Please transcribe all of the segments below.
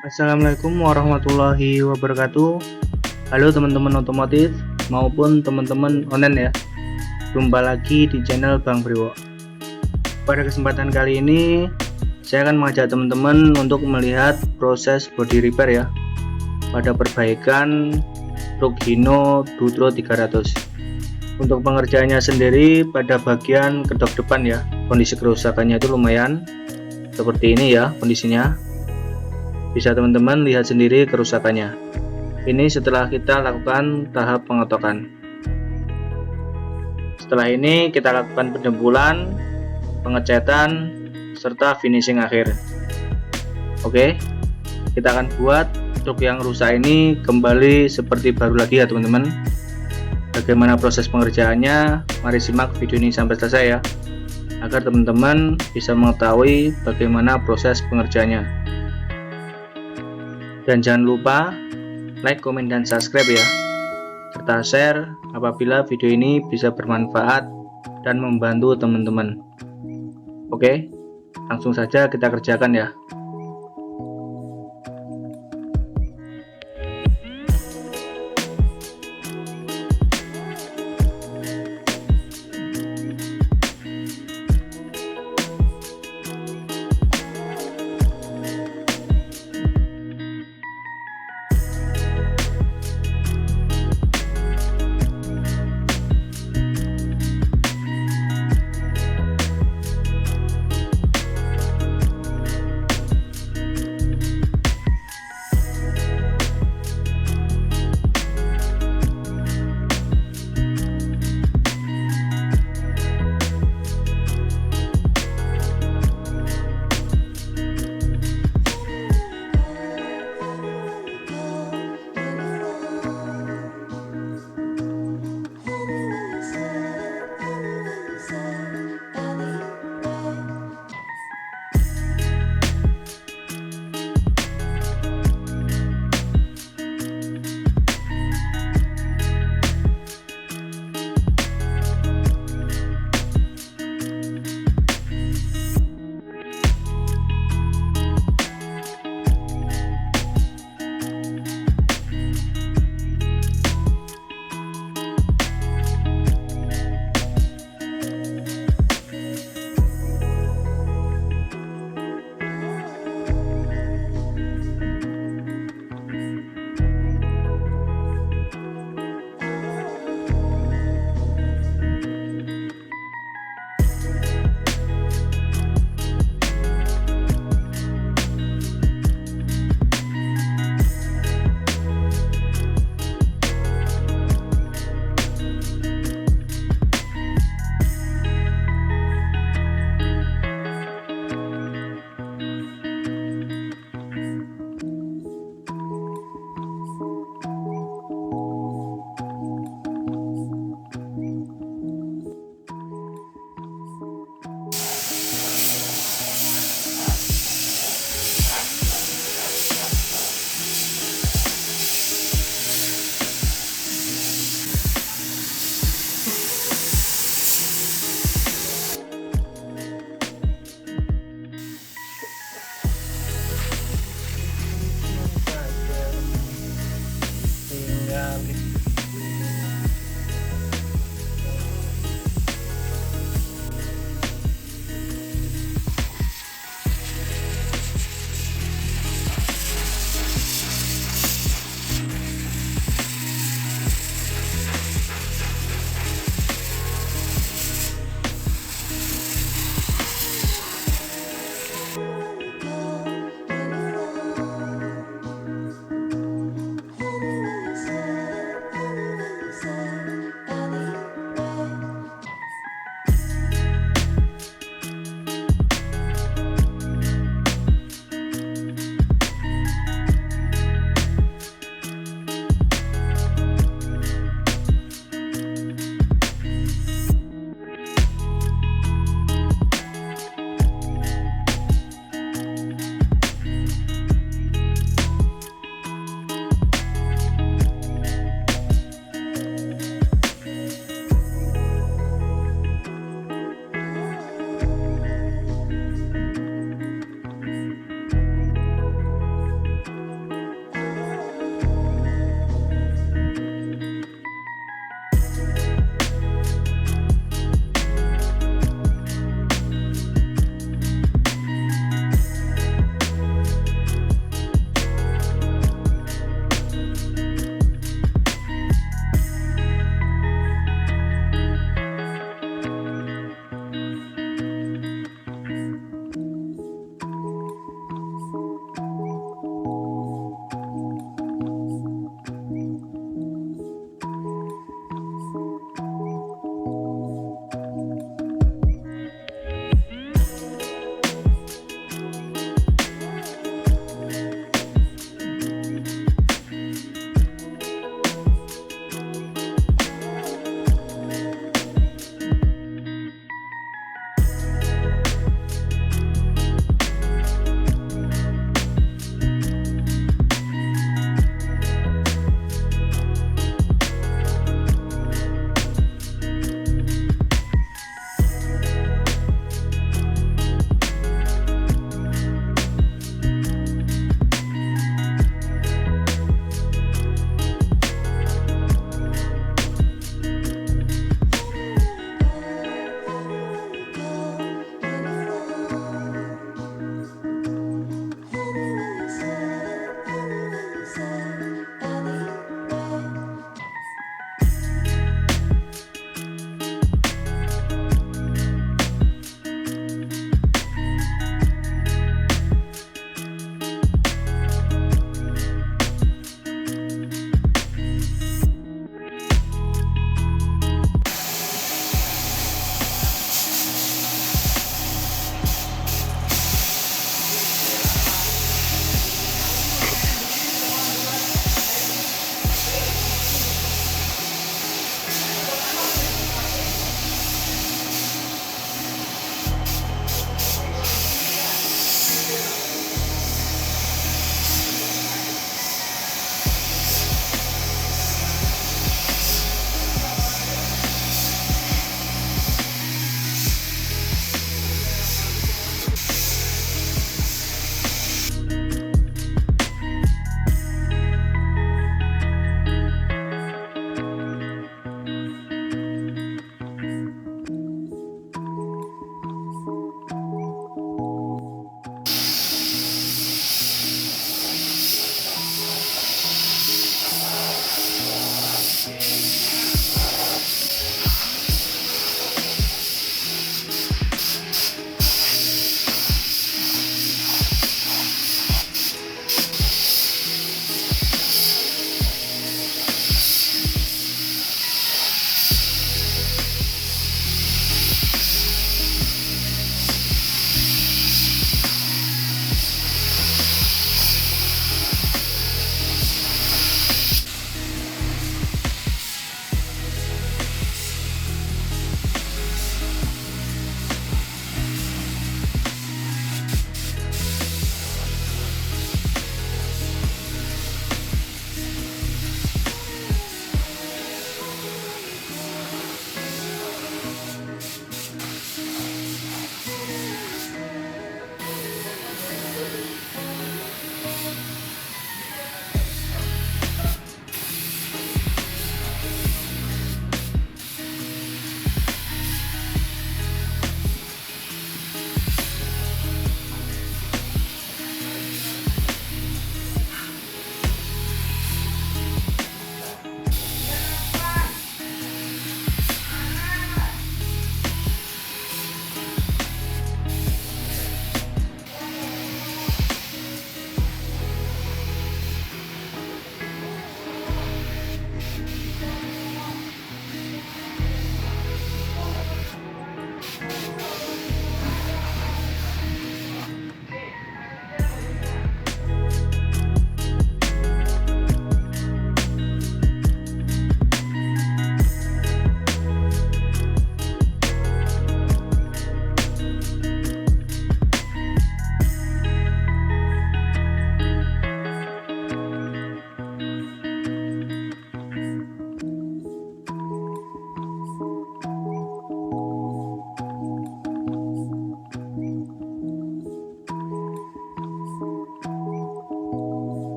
Assalamualaikum warahmatullahi wabarakatuh. Halo teman-teman otomotif maupun teman-teman online ya. Jumpa lagi di channel Bang Priwo. Pada kesempatan kali ini saya akan mengajak teman-teman untuk melihat proses body repair ya pada perbaikan truk Hino Dutro 300. Untuk pengerjaannya sendiri pada bagian kedok depan ya, kondisi kerusakannya itu lumayan seperti ini ya kondisinya. Bisa teman-teman lihat sendiri kerusakannya. Ini setelah kita lakukan tahap pengotokan. Setelah ini kita lakukan pendempulan, pengecatan, serta finishing akhir. Oke, kita akan buat truk yang rusak ini kembali seperti baru lagi ya teman-teman. Bagaimana proses pengerjaannya? Mari simak video ini sampai selesai ya, agar teman-teman bisa mengetahui bagaimana proses pengerjaannya. Dan jangan lupa like, komen, dan subscribe ya, serta share apabila video ini bisa bermanfaat dan membantu teman-teman. Oke, langsung saja kita kerjakan ya.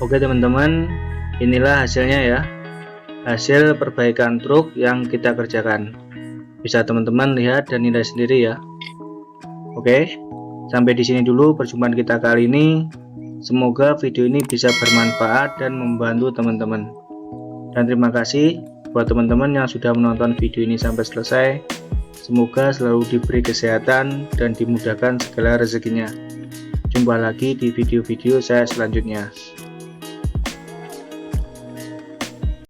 Oke teman-teman, inilah hasilnya ya, hasil perbaikan truk yang kita kerjakan. Bisa teman-teman lihat dan nilai sendiri ya. Oke, sampai di sini dulu perjumpaan kita kali ini. Semoga video ini bisa bermanfaat dan membantu teman-teman. Dan terima kasih buat teman-teman yang sudah menonton video ini sampai selesai. Semoga selalu diberi kesehatan dan dimudahkan segala rezekinya. Jumpa lagi di video-video saya selanjutnya.